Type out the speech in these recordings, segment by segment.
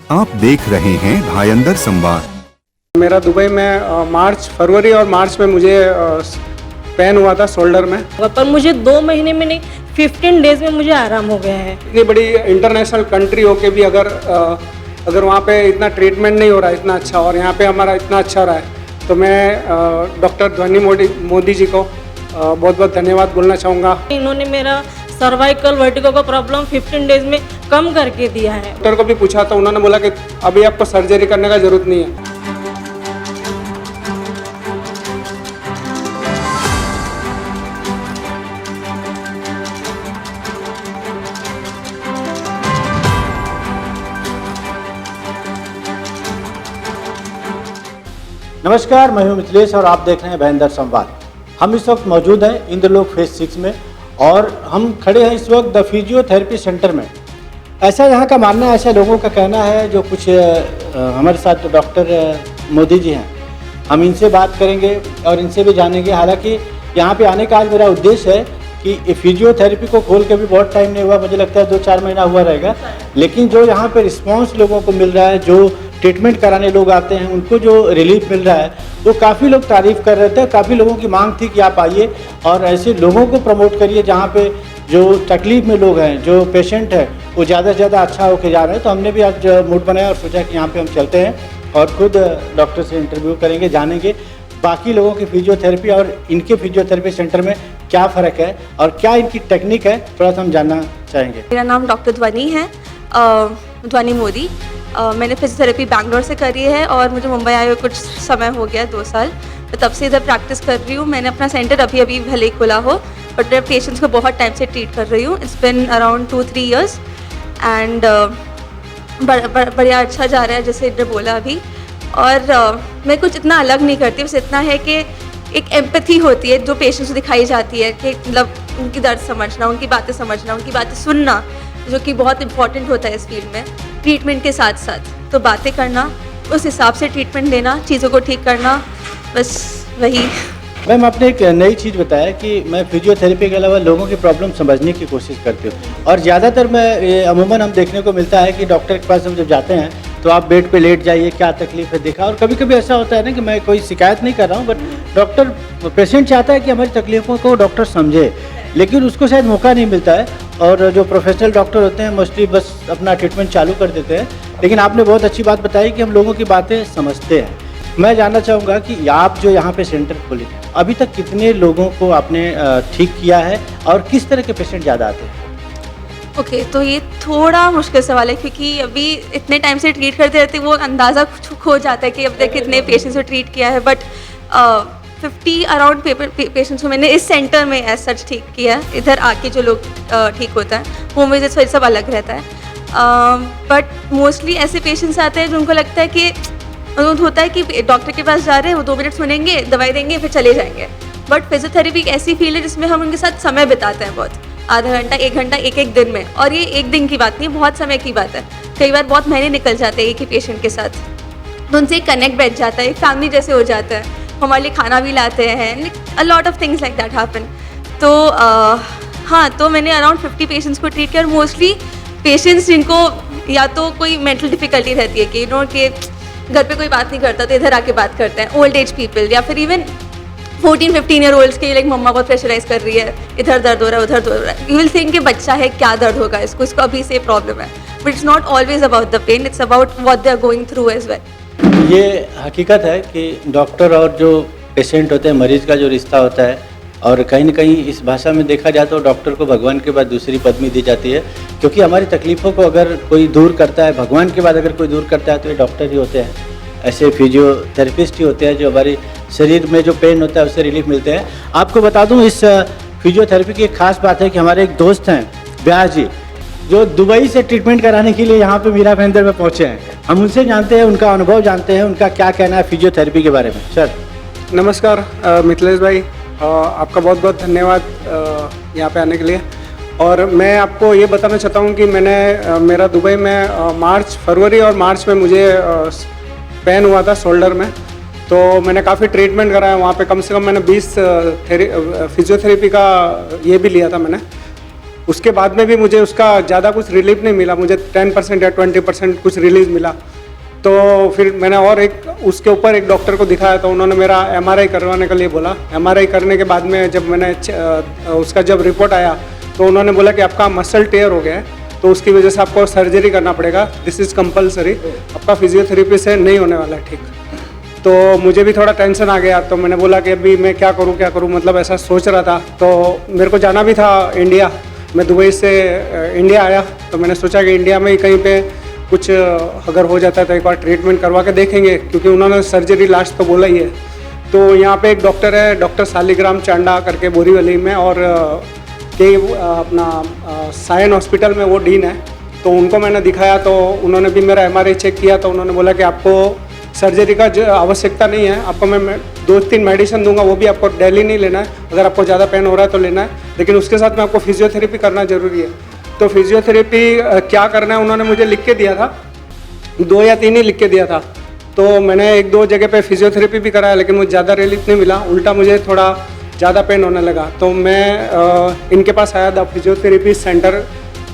आप देख रहे हैं भायंदर संवाद। मेरा दुबई में फरवरी और मार्च में मुझे पेन हुआ था शोल्डर में, पर मुझे 2 महीने में नहीं 15 डेज में मुझे आराम हो गया है। इतनी बड़ी इंटरनेशनल कंट्री होके भी अगर वहाँ पे इतना ट्रीटमेंट नहीं हो रहा है इतना अच्छा, और यहाँ पे हमारा इतना अच्छा हो रहा है, तो मैं डॉक्टर ध्वनि मोदी जी को बहुत बहुत धन्यवाद बोलना चाहूँगा। इन्होंने मेरा सर्वाइकल वर्टिगो का प्रॉब्लम 15 डेज में कम करके दिया है। डॉक्टर को भी पूछा तो उन्होंने बोला कि अभी आपको सर्जरी करने का ज़रूरत नहीं है। नमस्कार, मैं हूं मिथिलेश और आप देख रहे हैं भायंदर संवाद। हम इस वक्त मौजूद हैं इंद्रलोक फेज 6 में और हम खड़े हैं इस वक्त द फिजियोथेरेपी सेंटर में। ऐसा यहाँ का मानना है, ऐसा लोगों का कहना है जो कुछ हमारे साथ डॉक्टर मोदी जी हैं, हम इनसे बात करेंगे और इनसे भी जानेंगे। हालांकि यहाँ पे आने का आज मेरा उद्देश्य है कि फिजियोथेरेपी को खोल के भी बहुत टाइम नहीं हुआ, मुझे लगता है 2-4 महीना हुआ रहेगा, लेकिन जो यहाँ पे रिस्पॉन्स लोगों को मिल रहा है, जो ट्रीटमेंट कराने लोग आते हैं उनको जो रिलीफ मिल रहा है, वो काफ़ी लोग तारीफ़ कर रहे थे। काफ़ी लोगों की मांग थी कि आप आइए और ऐसे लोगों को प्रमोट करिए जहाँ पे जो तकलीफ़ में लोग हैं, जो पेशेंट है, वो ज़्यादा से ज़्यादा अच्छा होकर जा रहे हैं। तो हमने भी आज मूड बनाया और सोचा कि यहाँ पे हम चलते हैं और खुद डॉक्टर से इंटरव्यू करेंगे, जानेंगे बाकी लोगों की फिजियोथेरेपी और इनके फिजियोथेरेपी सेंटर में क्या फ़र्क है और क्या इनकी टेक्निक है, थोड़ा सा हम जानना चाहेंगे। मेरा नाम डॉक्टर ध्वनि है, ध्वनि मोदी। मैंने फिजियोथेरेपी बैंगलोर से करी है और मुझे मुंबई आए हुए कुछ समय हो गया, 2 साल। तो तब से इधर प्रैक्टिस कर रही हूँ। मैंने अपना सेंटर अभी भले ही खुला हो, बट मैं पेशेंट्स को बहुत टाइम से ट्रीट कर रही हूँ। It's been around 2-3 years and बढ़िया अच्छा जा रहा है, जैसे इधर बोला अभी। और मैं कुछ इतना अलग नहीं करती, बस इतना है कि एक एम्पैथी होती है जो पेशेंट्स को दिखाई जाती है कि मतलब उनकी दर्द समझना, उनकी बातें समझना, उनकी बातें सुनना, जो कि बहुत इंपॉर्टेंट होता है इस फील्ड में ट्रीटमेंट के साथ साथ। तो बातें करना, उस हिसाब से ट्रीटमेंट देना, चीज़ों को ठीक करना, बस वही। मैम, आपने एक नई चीज़ बताया कि मैं फिजियोथेरेपी के अलावा लोगों की प्रॉब्लम समझने की कोशिश करती हूँ, और ज़्यादातर मैं अमूमन हम देखने को मिलता है कि डॉक्टर के पास हम जब जाते हैं तो आप बेड पे लेट जाइए, क्या तकलीफ है देखा। और कभी कभी ऐसा होता है ना कि मैं कोई शिकायत नहीं कर रहा हूँ, बट डॉक्टर पेशेंट चाहता है कि हमारी तकलीफ़ों को डॉक्टर समझे, लेकिन उसको शायद मौका नहीं मिलता है। और जो प्रोफेशनल डॉक्टर होते हैं मोस्टली बस अपना ट्रीटमेंट चालू कर देते हैं। लेकिन आपने बहुत अच्छी बात बताई कि हम लोगों की बातें समझते हैं। मैं जानना चाहूँगा कि आप जो यहाँ पे सेंटर खोले, अभी तक कितने लोगों को आपने ठीक किया है और किस तरह के पेशेंट ज़्यादा आते हैं? ओके, तो ये थोड़ा मुश्किल सवाल है क्योंकि अभी इतने टाइम से ट्रीट करते रहते वो अंदाज़ा खो जाता है कि अब तक कितने पेशेंट्स को ट्रीट किया है। बट 50 अराउंड पेशेंट्स को मैंने इस सेंटर में एज सच ठीक किया है। इधर आके जो लोग ठीक होता है होम विजिट्स फिर सब अलग रहता है, बट मोस्टली ऐसे पेशेंट्स आते हैं जिनको लगता है कि होता है कि डॉक्टर के पास जा रहे हैं, वो 2 मिनट सुनेंगे, दवाई देंगे, फिर चले जाएंगे। बट फिजियोथेरेपी एक ऐसी फील्ड है जिसमें हम उनके साथ समय बिताते हैं, बहुत आधा घंटा 1 घंटा एक दिन में। और ये 1 दिन की बात नहीं, बहुत समय की बात है। कई बार बहुत महीने निकल जाते हैं एक ही पेशेंट के साथ, तो उनसे एक कनेक्ट बैठ जाता है, एक फैमिली जैसे हो जाता है। हमारे लिए खाना भी लाते हैं, a lot of things like that happen. तो हाँ, तो मैंने अराउंड 50 पेशेंट्स को ट्रीट किया। और मोस्टली पेशेंट्स जिनको या तो कोई मेंटल डिफिकल्टी रहती है कि के घर पे कोई बात नहीं करता तो इधर आके बात करते हैं, ओल्ड एज पीपल, या फिर इवन 14-15 ईयर ओल्ड्स के लाइक मम्मा बहुत प्रेशराइज कर रही है, इधर दर्द हो रहा है, उधर दर्द हो रहा है। यू विल थिंक कि बच्चा है, क्या दर्द होगा इसको अभी से प्रॉब्लम है, but it's not always about the pain, it's about what they are going through as well. ये हकीकत है कि डॉक्टर और जो पेशेंट होते हैं, मरीज का जो रिश्ता होता है, और कहीं ना कहीं इस भाषा में देखा जाए तो डॉक्टर को भगवान के बाद दूसरी पदवी दी जाती है, क्योंकि हमारी तकलीफ़ों को अगर कोई दूर करता है, भगवान के बाद अगर कोई दूर करता है तो ये डॉक्टर ही होते हैं। ऐसे फिजियोथेरेपिस्ट ही होते हैं जो हमारे शरीर में जो पेन होता है उससे रिलीफ मिलते हैं। आपको बता दूं, इस फिजियोथेरेपी की एक खास बात है कि हमारे एक दोस्त हैं व्यास जी, जो दुबई से ट्रीटमेंट कराने के लिए यहाँ पे मीरा भाईंदर में पहुँचे हैं। हम उनसे जानते हैं, उनका अनुभव जानते हैं, उनका क्या कहना है फिजियोथेरेपी के बारे में। सर नमस्कार मिथिलेश भाई, आपका बहुत बहुत धन्यवाद यहाँ पे आने के लिए। और मैं आपको ये बताना चाहता हूँ कि मेरा दुबई में फरवरी और मार्च में मुझे पेन हुआ था शोल्डर में, तो मैंने काफ़ी ट्रीटमेंट कराया वहाँ पे। कम से कम मैंने 20 फिजियोथेरेपी का ये भी लिया था मैंने। उसके बाद में भी मुझे उसका ज़्यादा कुछ रिलीफ नहीं मिला, मुझे 10% या 20% कुछ रिलीज मिला। तो फिर मैंने और एक उसके ऊपर एक डॉक्टर को दिखाया, तो उन्होंने मेरा MRI करवाने के लिए बोला। MRI करने के बाद में जब मैंने उसका जब रिपोर्ट आया तो उन्होंने बोला कि आपका मसल टेयर हो गया है, तो उसकी वजह से आपको सर्जरी करना पड़ेगा, दिस इज़ कंपलसरी, आपका फिजियोथेरेपी से नहीं होने वाला है ठीक। तो मुझे भी थोड़ा टेंशन आ गया, तो मैंने बोला कि अभी मैं क्या करूँ, मतलब ऐसा सोच रहा था। तो मेरे को जाना भी था इंडिया, मैं दुबई से इंडिया आया, तो मैंने सोचा कि इंडिया में ही कहीं पे कुछ अगर हो जाता है तो एक बार ट्रीटमेंट करवा के देखेंगे, क्योंकि उन्होंने सर्जरी लास्ट तो बोला ही है। तो यहाँ पे एक डॉक्टर है, डॉक्टर शालिग्राम चांडा करके बोरीवली में, और अपना सायन हॉस्पिटल में वो डीन है, तो उनको मैंने दिखाया। तो उन्होंने भी मेरा MRI चेक किया, तो उन्होंने बोला कि आपको सर्जरी का आवश्यकता नहीं है, आपको मैं 2-3 मेडिसिन दूंगा, वो भी आपको डेली नहीं लेना है, अगर आपको ज़्यादा पेन हो रहा है तो लेना है, लेकिन उसके साथ में आपको फिजियोथेरेपी करना ज़रूरी है। तो फिजियोथेरेपी क्या करना है उन्होंने मुझे लिख के दिया था, 2 या 3 ही लिख के दिया था। तो मैंने 1-2 जगह पे फिजियोथेरेपी भी कराया, लेकिन मुझे ज़्यादा रिलीफ नहीं मिला, उल्टा मुझे थोड़ा ज़्यादा पेन होने लगा। तो मैं इनके पास आया द फिजियोथेरेपी सेंटर।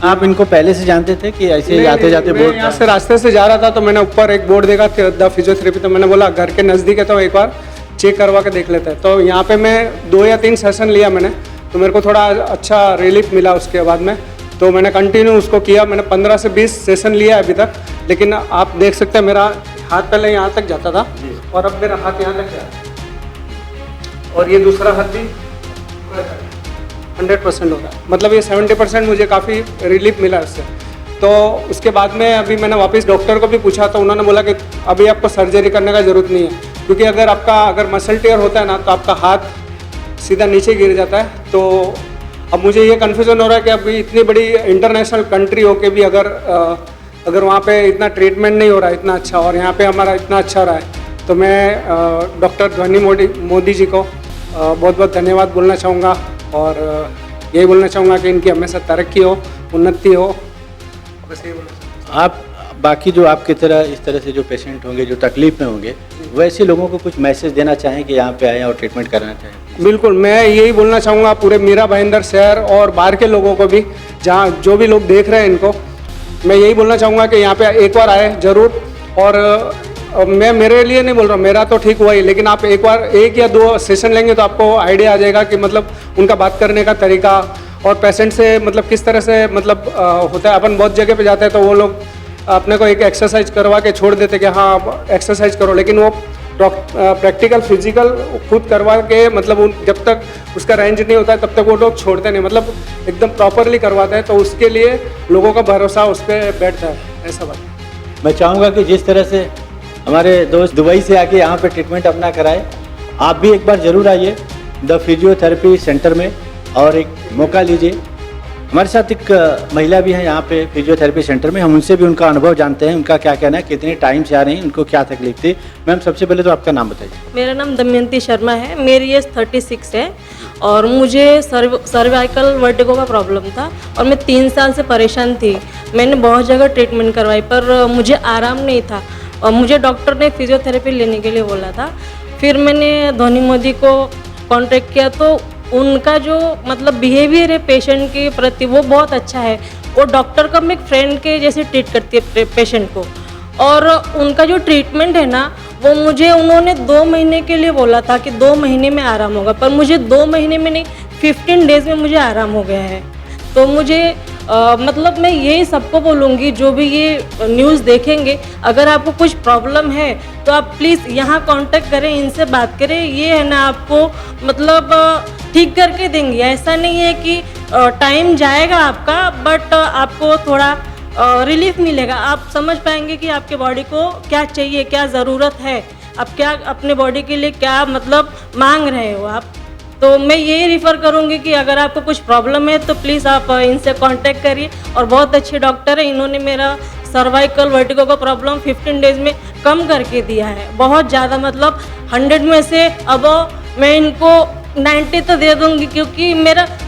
आप इनको पहले से जानते थे कि ऐसे ही आते जाते बोर्ड? यहाँ से रास्ते से जा रहा था, तो मैंने ऊपर एक बोर्ड देखा द फिजियोथेरेपी, तो मैंने बोला घर के नज़दीक है तो एक बार चेक करवा के देख लेते हैं। तो यहाँ पे मैं 2 या 3 सेशन लिया मैंने, तो मेरे को थोड़ा अच्छा रिलीफ मिला उसके बाद में। तो मैंने कंटिन्यू उसको किया, मैंने 15 से 20 सेशन लिया अभी तक। लेकिन आप देख सकते हैं मेरा हाथ पहले यहाँ तक जाता था और अब मेरा हाथ यहाँ तक जाता है, और ये दूसरा हाथ भी 100% हो रहा है, मतलब ये 70% मुझे काफ़ी रिलीफ मिला उससे। तो उसके बाद में अभी मैंने वापस डॉक्टर को भी पूछा, तो उन्होंने बोला कि अभी आपको सर्जरी करने का ज़रूरत नहीं है, क्योंकि अगर मसल टेयर होता है ना तो आपका हाथ सीधा नीचे गिर जाता है। तो अब मुझे ये कन्फ्यूज़न हो रहा है कि अभी इतनी बड़ी इंटरनेशनल कंट्री हो के भी अगर वहाँ पे इतना ट्रीटमेंट नहीं हो रहा है इतना अच्छा, और यहाँ पे हमारा इतना अच्छा हो रहा है, तो मैं डॉक्टर ध्वनि मोदी जी को बहुत बहुत धन्यवाद बोलना चाहूँगा, और यही बोलना चाहूँगा कि इनकी हमेशा तरक्की हो, उन्नति हो, बस यही बोलना चाहूँगा। आप बाकी जो आपकी तरह इस तरह से जो पेशेंट होंगे, जो तकलीफ में होंगे, वैसे लोगों को कुछ मैसेज देना चाहें कि यहाँ पे आएँ और ट्रीटमेंट कराना चाहें? बिल्कुल, मैं यही बोलना चाहूँगा पूरे मीरा भाईंदर शहर और बाहर के लोगों को भी, जहाँ जो भी लोग देख रहे हैं इनको, मैं यही बोलना चाहूँगा कि यहाँ पे एक बार आए ज़रूर। और मैं मेरे लिए नहीं बोल रहा हूँ, मेरा तो ठीक हुआ ही, लेकिन आप एक बार 1 या 2 सेशन लेंगे तो आपको आइडिया आ जाएगा कि मतलब उनका बात करने का तरीका, और पेशेंट से मतलब किस तरह से मतलब होता है। अपन बहुत जगह पे जाते हैं तो वो लोग अपने को एक एक्सरसाइज करवा के छोड़ देते कि हाँ आप एक्सरसाइज करो, लेकिन वो प्रैक्टिकल फिजिकल खुद करवा के मतलब जब तक उसका रेंज नहीं होता है तब तक वो लोग छोड़ते नहीं, मतलब एकदम प्रॉपरली करवाते हैं। तो उसके लिए लोगों का भरोसा उस पर बैठता है, ऐसा बात। मैं चाहूँगा कि जिस तरह से हमारे दोस्त दुबई से आके यहाँ पे ट्रीटमेंट अपना कराए, आप भी एक बार ज़रूर आइए द फिजियोथेरेपी सेंटर में और एक मौका लीजिए। हमारे साथ एक महिला भी है यहाँ पे फिजियोथेरेपी सेंटर में, हम उनसे भी उनका अनुभव जानते हैं, उनका क्या कहना है, कितने टाइम से आ रही हैं, उनको क्या तकलीफ थी। मैम, सबसे पहले तो आपका नाम बताइए। मेरा नाम दमयंती शर्मा है, मेरी एज 36 है, और मुझे सर्वाइकल वर्टिगो का प्रॉब्लम था, और मैं 3 साल से परेशान थी। मैंने बहुत जगह ट्रीटमेंट करवाई पर मुझे आराम नहीं था, और मुझे डॉक्टर ने फिजियोथेरेपी लेने के लिए बोला था। फिर मैंने ध्वनि मोदी को कॉन्टेक्ट किया, तो उनका जो मतलब बिहेवियर है पेशेंट के प्रति वो बहुत अच्छा है। वो डॉक्टर का एक फ्रेंड के जैसे ट्रीट करती है पेशेंट को, और उनका जो ट्रीटमेंट है ना वो मुझे उन्होंने 2 महीने के लिए बोला था कि 2 महीने में आराम होगा, पर मुझे 2 महीने में नहीं 15 डेज़ में मुझे आराम हो गया है। तो मुझे मतलब मैं यही सबको बोलूँगी जो भी ये न्यूज़ देखेंगे, अगर आपको कुछ प्रॉब्लम है तो आप प्लीज़ यहाँ कांटेक्ट करें, इनसे बात करें। ये है ना आपको मतलब ठीक करके देंगे। ऐसा नहीं है कि टाइम जाएगा आपका, बट आपको थोड़ा रिलीफ मिलेगा। आप समझ पाएंगे कि आपके बॉडी को क्या चाहिए, क्या ज़रूरत है, आप क्या अपने बॉडी के लिए क्या मतलब मांग रहे हो आप। तो मैं यही रिफ़र करूँगी कि अगर आपको कुछ प्रॉब्लम है तो प्लीज़ आप इनसे कांटेक्ट करिए। और बहुत अच्छे डॉक्टर है, इन्होंने मेरा सर्वाइकल वर्टिगो का प्रॉब्लम 15 डेज़ में कम करके दिया है, बहुत ज़्यादा। मतलब 100 में से अब मैं इनको 90 तो दे दूँगी, क्योंकि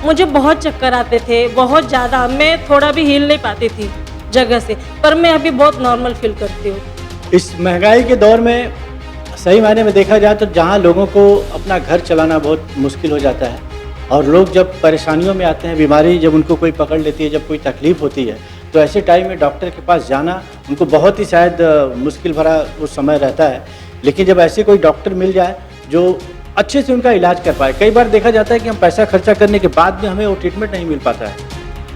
मुझे बहुत चक्कर आते थे, बहुत ज़्यादा। मैं थोड़ा भी हिल नहीं पाती थी जगह से, पर मैं अभी बहुत नॉर्मल फील करती हूँ। इस महंगाई के दौर में सही मायने में देखा जाए तो जहाँ लोगों को अपना घर चलाना बहुत मुश्किल हो जाता है, और लोग जब परेशानियों में आते हैं, बीमारी जब उनको कोई पकड़ लेती है, जब कोई तकलीफ़ होती है, तो ऐसे टाइम में डॉक्टर के पास जाना उनको बहुत ही शायद मुश्किल भरा उस समय रहता है। लेकिन जब ऐसे कोई डॉक्टर मिल जाए जो अच्छे से उनका इलाज कर पाए, कई बार देखा जाता है कि हम पैसा खर्चा करने के बाद भी हमें वो ट्रीटमेंट नहीं मिल पाता है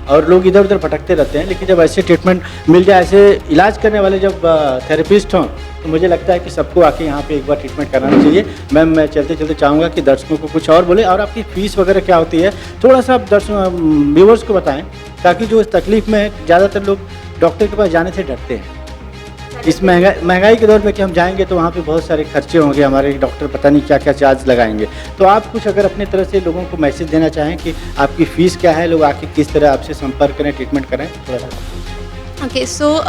और लोग इधर उधर भटकते रहते हैं। लेकिन जब ऐसे ट्रीटमेंट मिल जाए, ऐसे इलाज करने वाले जब थेरेपिस्ट हों, तो मुझे लगता है कि सबको आके यहाँ पे एक बार ट्रीटमेंट कराना चाहिए। मैम, मैं चलते चलते चाहूँगा कि दर्शकों को कुछ और बोले, और आपकी फ़ीस वगैरह क्या होती है थोड़ा सा आप व्यूवर्स को बताएं, ताकि जो इस तकलीफ़ में ज़्यादातर लोग डॉक्टर के पास जाने से डरते हैं। इस महंगाई के दौर में कि हम जाएंगे तो वहाँ पे बहुत सारे खर्चे होंगे, हमारे डॉक्टर पता नहीं क्या क्या चार्ज लगाएंगे। तो आप कुछ अगर अपने तरह से लोगों को मैसेज देना चाहें कि आपकी फ़ीस क्या है, लोग आके किस तरह आपसे संपर्क करें, ट्रीटमेंट करें, थोड़ा सा। ओके, सो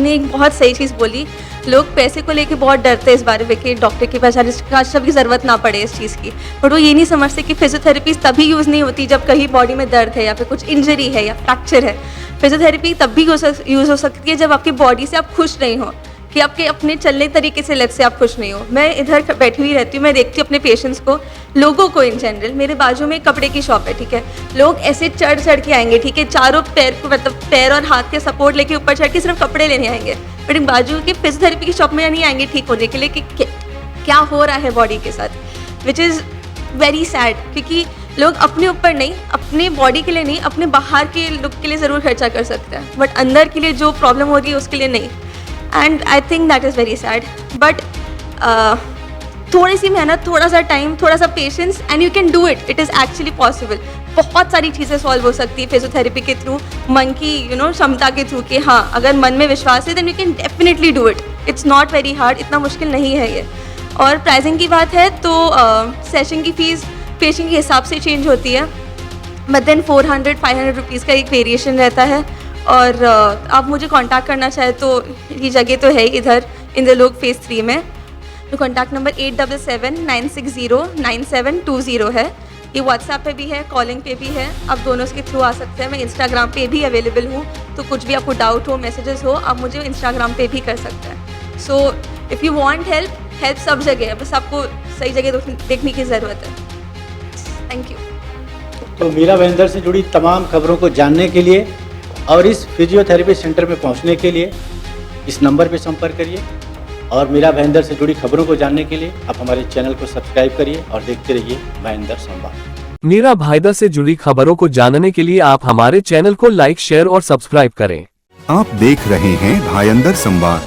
ने एक बहुत सही चीज़ बोली। लोग पैसे को लेके बहुत डरते हैं इस बारे में कि डॉक्टर के पास जाने की ज़रूरत ना पड़े इस चीज़ की, बट वो ये नहीं समझते कि फिजियोथेरेपी तभी यूज़ नहीं होती जब कहीं बॉडी में दर्द है या फिर कुछ इंजरी है या फ्रैक्चर है। फिजियोथेरेपी तब भी यूज़ हो सकती है जब आपकी बॉडी से आप खुश नहीं हो, कि आपके अपने चलने तरीके से लग से आप खुश नहीं हो। मैं इधर बैठी हुई रहती हूँ, मैं देखती हूँ अपने पेशेंट्स को, लोगों को इन जनरल। मेरे बाजू में एक कपड़े की शॉप है, ठीक है, लोग ऐसे चढ़ चढ़ के आएंगे, ठीक है, चारों पैर को मतलब पैर और हाथ के सपोर्ट लेके ऊपर चढ़ के सिर्फ कपड़े लेने आएंगे, बट बाजू की फिजियोथेरेपी की शॉप में नहीं आएंगे ठीक होने के लिए कि क्या हो रहा है बॉडी के साथ, विच इज़ वेरी सैड। क्योंकि लोग अपने ऊपर नहीं, अपने बॉडी के लिए नहीं, अपने बाहर के लुक के लिए ज़रूर खर्चा कर सकते हैं, बट अंदर के लिए जो प्रॉब्लम हो रही है उसके लिए नहीं। And I think that is very sad, but थोड़ी सी मेहनत, थोड़ा सा टाइम, थोड़ा सा patience, and you can do it. It is actually possible. बहुत सारी चीज़ें सॉल्व हो सकती है फिजियोथेरेपी के थ्रू, मन की क्षमता के थ्रू, कि हाँ अगर मन में विश्वास है then you can definitely do it. It's not very hard, इतना मुश्किल नहीं है ये। और प्राइसिंग की बात है तो सेशन की फ़ीस पेशेंट के हिसाब से चेंज होती है, बट देन 400-500 रुपीज़ का एक वेरिएशन रहता है। और आप मुझे कांटेक्ट करना चाहे तो ये जगह तो है इधर इंद्रलोक फेज़ 3 में। तो कॉन्टैक्ट नंबर 8779609720 है। ये व्हाट्सएप पे भी है, कॉलिंग पे भी है, आप दोनों के थ्रू आ सकते हैं। मैं इंस्टाग्राम पे भी अवेलेबल हूँ, तो कुछ भी आपको डाउट हो, मैसेजेस हो, आप मुझे इंस्टाग्राम पे भी कर सकते हैं। So if you want help सब जगह है, बस आपको सही जगह देखने की ज़रूरत है। Thank you. तो मीरा भाईंदर से जुड़ी तमाम खबरों को जानने के लिए और इस फिजियोथेरेपी सेंटर में पहुंचने के लिए इस नंबर पर संपर्क करिए, और मीरा भाईंदर से जुड़ी खबरों को जानने के लिए आप हमारे चैनल को सब्सक्राइब करिए और देखते रहिए भाईंदर संवाद। मीरा भाईंदर से जुड़ी खबरों को जानने के लिए आप हमारे चैनल को लाइक, शेयर और सब्सक्राइब करें। आप देख रहे हैं भायंदर संवाद।